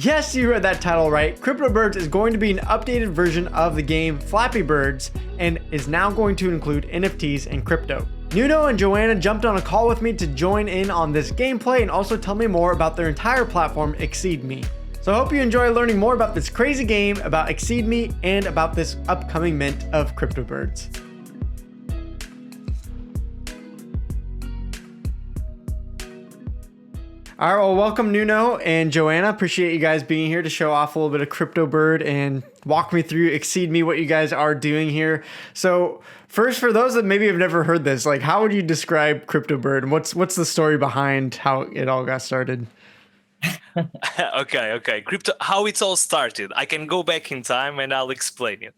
Yes, you read that title right. Crypto Birds is going to be an updated version of the game Flappy Birds and is now going to include NFTs and crypto. Nuno and Joana jumped on a call with me to join in on this gameplay and also tell me more about their entire platform, Exeedme. So I hope you enjoy learning more about this crazy game, about Exeedme, and about this upcoming mint of Crypto Birds. All right, well, welcome Nuno and Joana. Appreciate you guys being here to show off a little bit of Crypto Bird and walk me through Exeedme, what you guys are doing here. So first, for those that maybe have never heard this, like how would you describe Crypto Bird and what's the story behind how it all got started? Okay. Crypto, how it all started. I can go back in time and I'll explain it.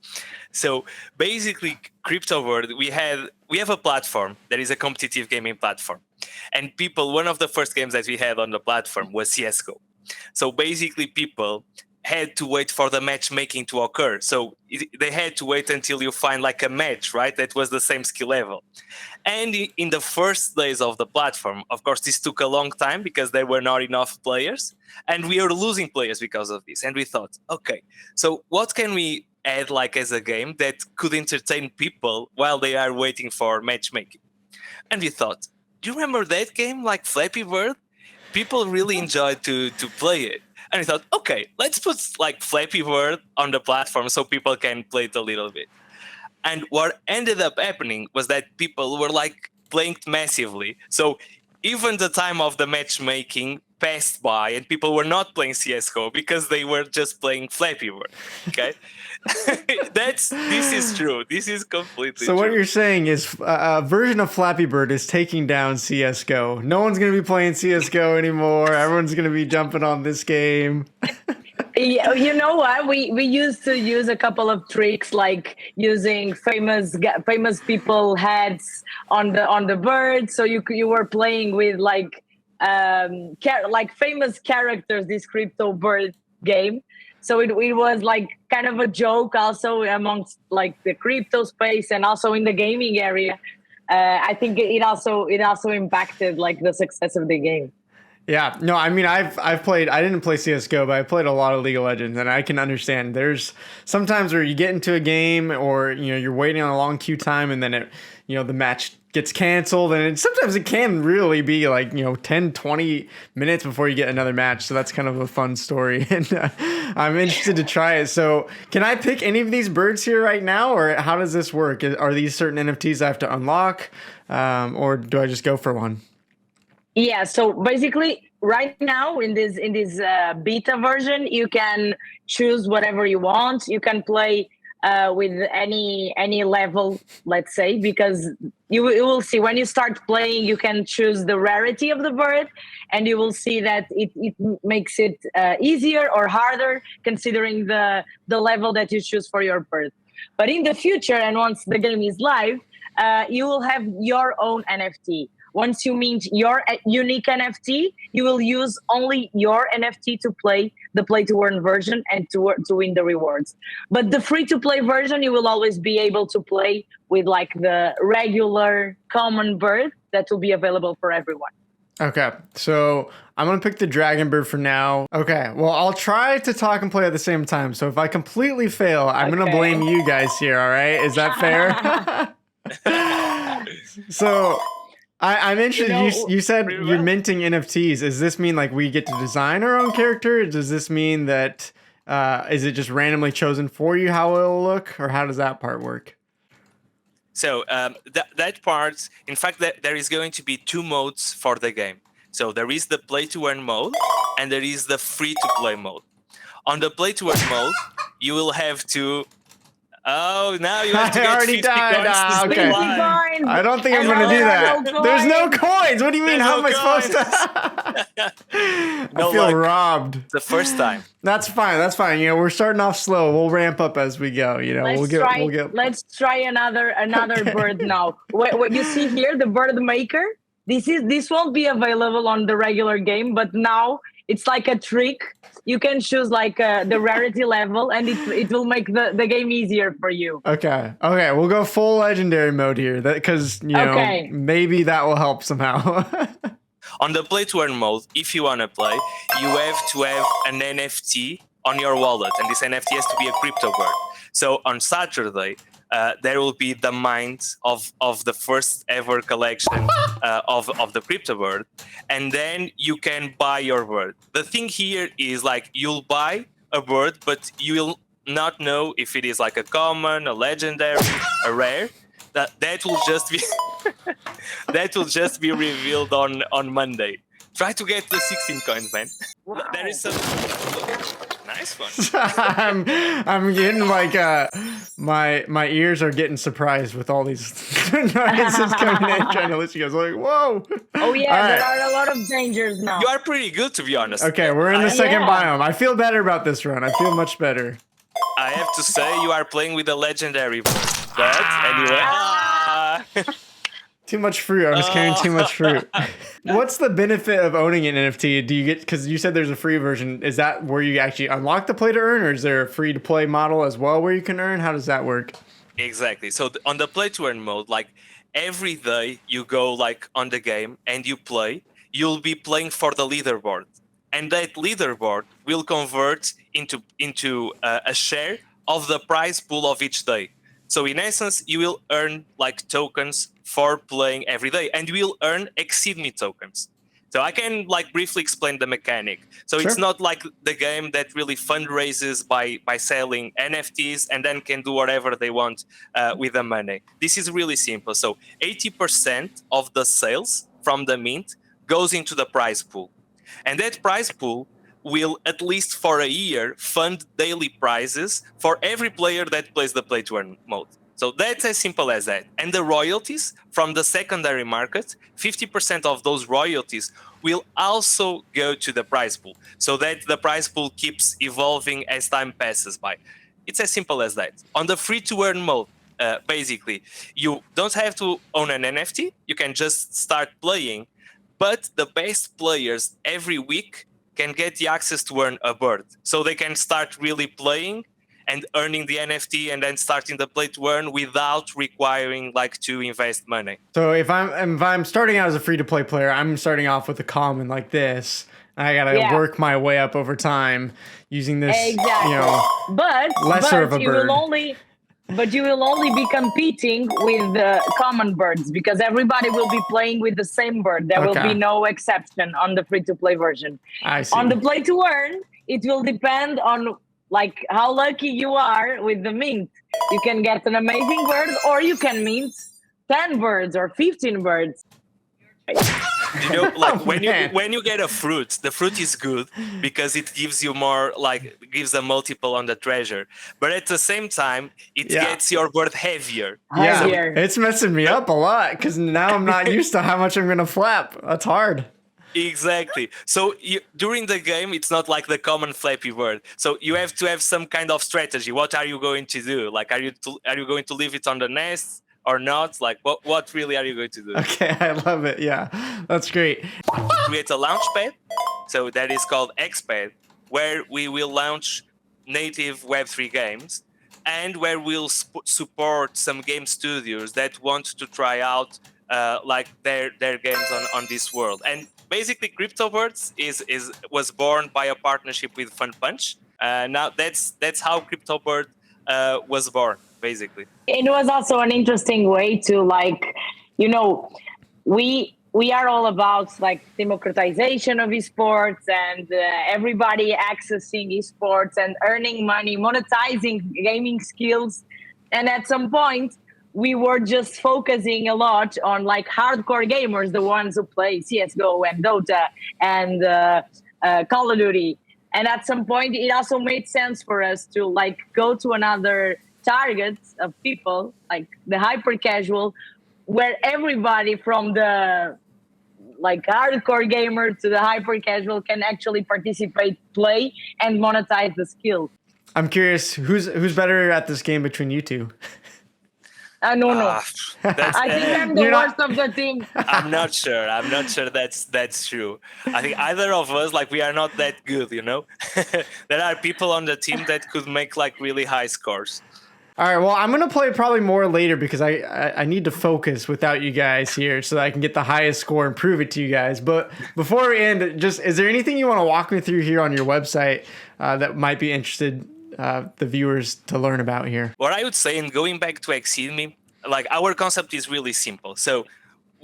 So basically, Crypto Bird, we have a platform that is a competitive gaming platform. And one of the first games that we had on the platform was CSGO. So basically, people had to wait for the matchmaking to occur. So they had to wait until you find like a match, right? That was the same skill level. And in the first days of the platform, of course, this took a long time because there were not enough players. And we were losing players because of this. And we thought, okay, so what can we add like as a game that could entertain people while they are waiting for matchmaking? And we thought, do you remember that game like Flappy Bird? People really enjoyed to play it. And we thought, okay, let's put like Flappy Bird on the platform so people can play it a little bit. And what ended up happening was that people were like playing massively. So even the time of the matchmaking passed by and people were not playing CSGO because they were just playing Flappy Bird. Okay. This is true. This is completely So true. what you're saying is a version of Flappy Bird is taking down CSGO. No one's going to be playing CSGO anymore. Everyone's going to be jumping on this game. Yeah, you know what? We used to use a couple of tricks like using famous people heads on the bird. So you were playing with like famous characters, this Crypto Bird game. So it was like kind of a joke also amongst like the crypto space and also in the gaming area. I think it also impacted like the success of the game. Yeah, no, I mean, I've played, I didn't play CSGO, but I played a lot of League of Legends, and I can understand there's sometimes where you get into a game or, you're waiting on a long queue time and then the match gets canceled, and sometimes it can really be like, 10, 20 minutes before you get another match. So that's kind of a fun story, and I'm interested to try it. So can I pick any of these birds here right now, or how does this work? Are these certain NFTs I have to unlock, or do I just go for one? Yeah, so basically right now in this beta version, you can choose whatever you want. You can play with any level, let's say, because you will see when you start playing, you can choose the rarity of the bird, and you will see that it makes it easier or harder considering the level that you choose for your bird. But in the future, and once the game is live, you will have your own NFT. Once you mint your unique NFT, you will use only your NFT to play the play-to-earn version and to win the rewards. But the free-to-play version, you will always be able to play with like the regular common bird that will be available for everyone. Okay, so I'm going to pick the dragon bird for now. Okay, well, I'll try to talk and play at the same time. So if I completely fail, I'm going to blame you guys here, all right? Is that fair? So I'm interested. You said you're minting NFTs. Does this mean like we get to design our own character? Does this mean that is it just randomly chosen for you how it'll look, or how does that part work? So that part, in fact, there is going to be two modes for the game. So there is the play-to-earn mode, and there is the free-to-play mode. On the play-to-earn mode, you will have to. Oh, now you have to get I already 50 died. coins. Okay. I don't think I'm going to do that. No There's no coins. What do you mean? There's How no am I supposed to? I feel robbed. The first time. That's fine. That's fine. We're starting off slow. We'll ramp up as we go. Let's try another bird now. What you see here, the bird maker. This won't be available on the regular game, but now it's like a trick. You can choose like the rarity level, and it will make the game easier for you. Okay, we'll go full legendary mode here, because maybe that will help somehow. On the play to earn mode, if you want to play, you have to have an NFT on your wallet, and this NFT has to be a crypto bird. So on Saturday, there will be the mind of the first ever collection of the crypto bird, and then you can buy your bird. The thing here is like you'll buy a bird, but you'll not know if it is like a common, a legendary, a rare. That will just be that will just be revealed on Monday. Try to get the 16 coins, man. Wow. There is some nice one. I'm getting like my ears are getting surprised with all these noises coming in, trying to listen. You guys like, whoa. Oh yeah, All there right. are a lot of dangers now. You are pretty good, to be honest. Okay, we're in the second Yeah. biome. I feel better about this run. I feel much better. I have to say, you are playing with a legendary. But anyway. Too much fruit. I was carrying too much fruit. What's the benefit of owning an NFT? Do you get, because you said there's a free version, is that where you actually unlock the play to earn, or is there a free to play model as well where you can earn? How does that work? Exactly. So on the play to earn mode, like every day you go like on the game and you play, you'll be playing for the leaderboard, and that leaderboard will convert into a share of the prize pool of each day. So in essence, you will earn like tokens for playing every day, and you will earn ExceedMe tokens. So I can like briefly explain the mechanic. So Sure. it's not like the game that really fundraises by selling NFTs and then can do whatever they want with the money. This is really simple. So 80% of the sales from the mint goes into the prize pool. And that prize pool will, at least for a year, fund daily prizes for every player that plays the play to earn mode. So that's as simple as that. And the royalties from the secondary market, 50% of those royalties will also go to the prize pool, so that the prize pool keeps evolving as time passes by. It's as simple as that. On the free to earn mode, basically, you don't have to own an NFT. You can just start playing. But the best players every week can get the access to earn a bird. So they can start really playing and earning the NFT and then starting the play to earn without requiring like to invest money. So if I'm starting out as a free to play player, I'm starting off with a common like this. I gotta Yeah. work my way up over time using this, Exactly. you know, But lesser of a you bird. will only be competing with the common birds, because everybody will be playing with the same bird. There will Okay. be no exception on the free to play version. I see. On the play to earn, it will depend on like how lucky you are with the mint. You can get an amazing bird, or you can mint 10 birds or 15 birds. You know, like Oh, when man. you get a fruit, the fruit is good because it gives you more, like gives a multiple on the treasure. But at the same time, it Yeah. gets your bird heavier. Yeah, Heavier. it's messing me up a lot because now I'm not used to how much I'm gonna flap. That's hard. Exactly. So during the game, it's not like the common Flappy Bird. So you have to have some kind of strategy. What are you going to do? Like, are you going to leave it on the nest or not? Like, what really are you going to do? Okay, I love it. Yeah, that's great. Create a launch pad. So that is called Xpad, where we will launch native Web3 games, and where we'll support some game studios that want to try out like their games on this world. And basically, CryptoBirds was born by a partnership with Fun Punch. Now that's how CryptoBird was born, basically. It was also an interesting way to, like, you know, we are all about like democratization of esports and everybody accessing esports and earning money, monetizing gaming skills. And at some point, we were just focusing a lot on like hardcore gamers, the ones who play CSGO and Dota and Call of Duty. And at some point, it also made sense for us to like go to another target of people, like the hyper casual, where everybody from the like hardcore gamer to the hyper casual can actually participate, play, and monetize the skill. I'm curious, who's better at this game between you two? No. That's, I think I'm the You're not- worst of the team. I'm not sure. That's true. I think either of us, like, we are not that good, you know? There are people on the team that could make like really high scores. All right, well, I'm going to play probably more later because I need to focus without you guys here so that I can get the highest score and prove it to you guys. But before we end, just is there anything you want to walk me through here on your website that might be interested the viewers to learn about here? What I would say, and going back to ExceedMe, like our concept is really simple. So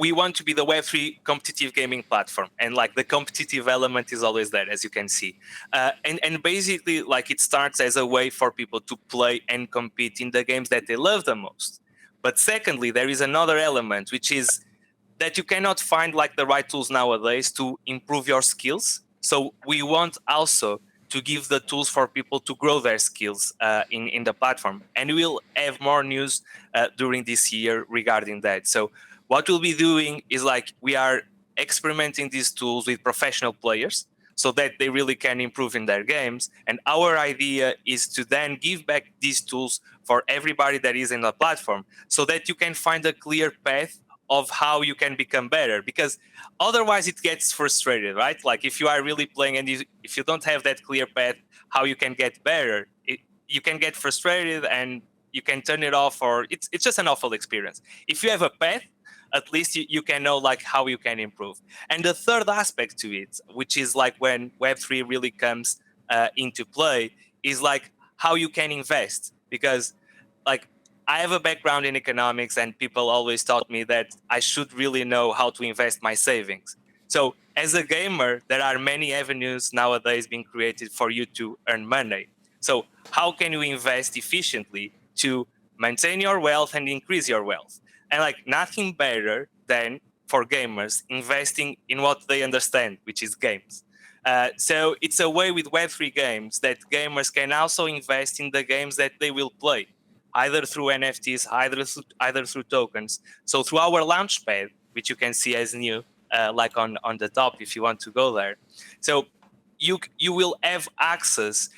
we want to be the Web3 competitive gaming platform, and like the competitive element is always there, as you can see. And basically, like it starts as a way for people to play and compete in the games that they love the most. But secondly, there is another element, which is that you cannot find like the right tools nowadays to improve your skills. So we want also to give the tools for people to grow their skills in the platform. And we'll have more news during this year regarding that. So what we'll be doing is like we are experimenting these tools with professional players so that they really can improve in their games. And our idea is to then give back these tools for everybody that is in the platform so that you can find a clear path of how you can become better, because otherwise it gets frustrated, right? Like if you are really playing and if you don't have that clear path how you can get better, you can get frustrated and you can turn it off, or it's just an awful experience. If you have a path, at least you can know like how you can improve. And the third aspect to it, which is like when Web3 really comes into play, is like how you can invest. Because like I have a background in economics and people always taught me that I should really know how to invest my savings. So as a gamer, there are many avenues nowadays being created for you to earn money. So how can you invest efficiently to maintain your wealth and increase your wealth? And like nothing better than for gamers investing in what they understand, which is games. So it's a way with Web3 games that gamers can also invest in the games that they will play, either through NFTs, either through tokens. So through our launchpad, which you can see as new, like on the top if you want to go there. So you will have access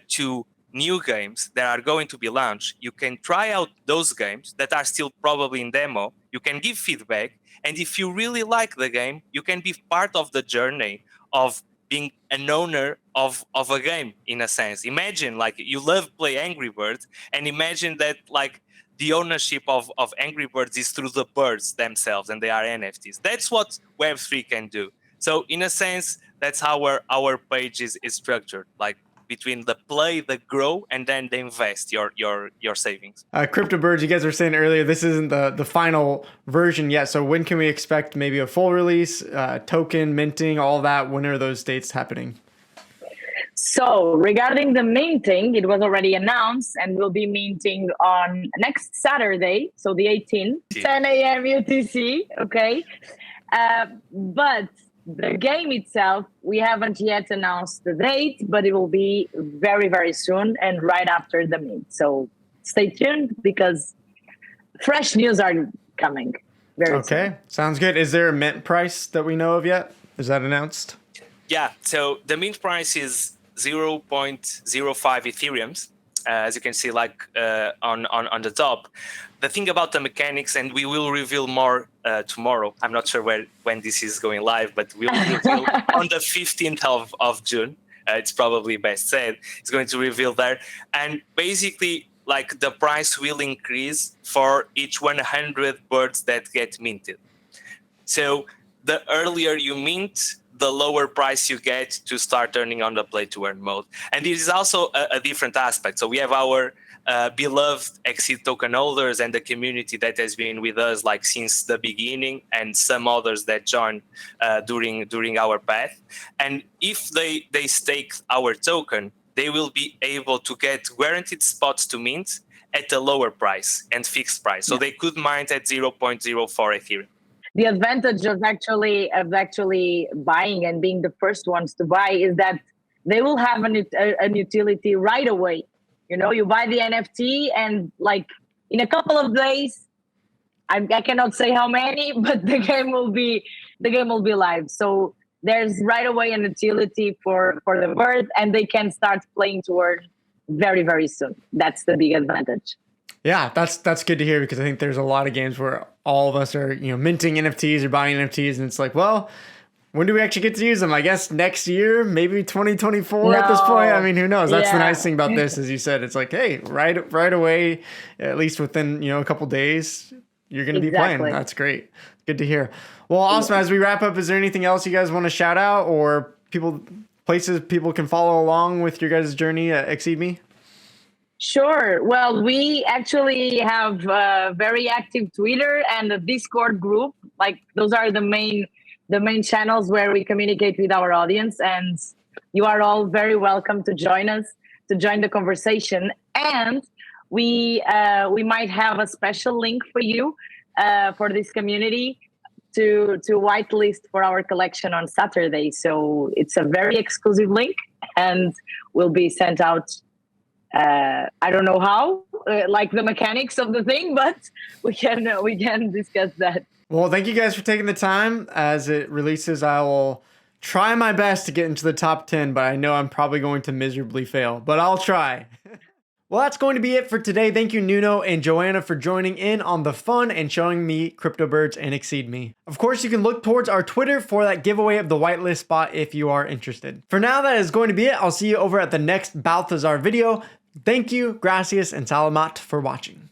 to new games that are going to be launched. You can try out those games that are still probably in demo. You can give feedback. And if you really like the game, you can be part of the journey of being an owner of a game, in a sense. Imagine like you love play Angry Birds, and imagine that like the ownership of Angry Birds is through the birds themselves and they are NFTs. That's what Web3 can do. So in a sense, that's how our page is structured. Like between the play, the grow, and then the invest your savings. Crypto Birds, you guys were saying earlier, this isn't the final version yet. So when can we expect maybe a full release, token, minting, all that? When are those dates happening? So regarding the minting, it was already announced and will be minting on next Saturday, so the 18th, 10 a.m. UTC, okay? But the game itself, we haven't yet announced the date, but it will be very, very soon and right after the mint. So stay tuned because fresh news are coming very soon. Okay, sounds good. Is there a mint price that we know of yet? Is that announced? Yeah, so the mint price is 0.05 Ethereums. As you can see, like on the top. The thing about the mechanics, and we will reveal more tomorrow. I'm not sure when this is going live, but we'll reveal on the 15th of June. It's probably best said. It's going to reveal there. And basically, like the price will increase for each 100 birds that get minted. So the earlier you mint, the lower price you get to start earning on the play to earn mode. And this is also a different aspect. So we have our beloved Exeede token holders and the community that has been with us like since the beginning, and some others that joined during our path. And if they stake our token, they will be able to get guaranteed spots to mint at a lower price and fixed price. So they could mine at 0.04 Ethereum. The advantage of actually buying and being the first ones to buy is that they will have an utility right away. You know, you buy the NFT and like in a couple of days, I cannot say how many, but the game will be live. So there's right away an utility for the bird, and they can start playing to earn very, very soon. That's the big advantage. Yeah, that's good to hear, because I think there's a lot of games where all of us are, minting NFTs or buying NFTs, and it's like, well, When do we actually get to use them? I guess next year, maybe 2024 at this point. I mean, who knows? That's the nice thing about this, as you said. It's like, hey, right away, at least within a couple days, you're going to be playing. That's great. Good to hear. Well, awesome. As we wrap up, is there anything else you guys want to shout out, or places people can follow along with your guys' journey at ExceedMe? Sure. Well, we actually have a very active Twitter and a Discord group. Like, those are the main channels where we communicate with our audience, and you are all very welcome to join us, to join the conversation. And we might have a special link for you for this community to whitelist for our collection on Saturday. So it's a very exclusive link, and will be sent out. I don't know how, like the mechanics of the thing, but we can discuss that. Well, thank you guys for taking the time. As it releases, I will try my best to get into the top 10, but I know I'm probably going to miserably fail, but I'll try. Well, that's going to be it for today. Thank you, Nuno and Joana, for joining in on the fun and showing me crypto birds and Exceedme. Of course, you can look towards our Twitter for that giveaway of the whitelist spot if you are interested. For now, that is going to be it. I'll see you over at the next Balthazar video. Thank you, gracias, and salamat for watching.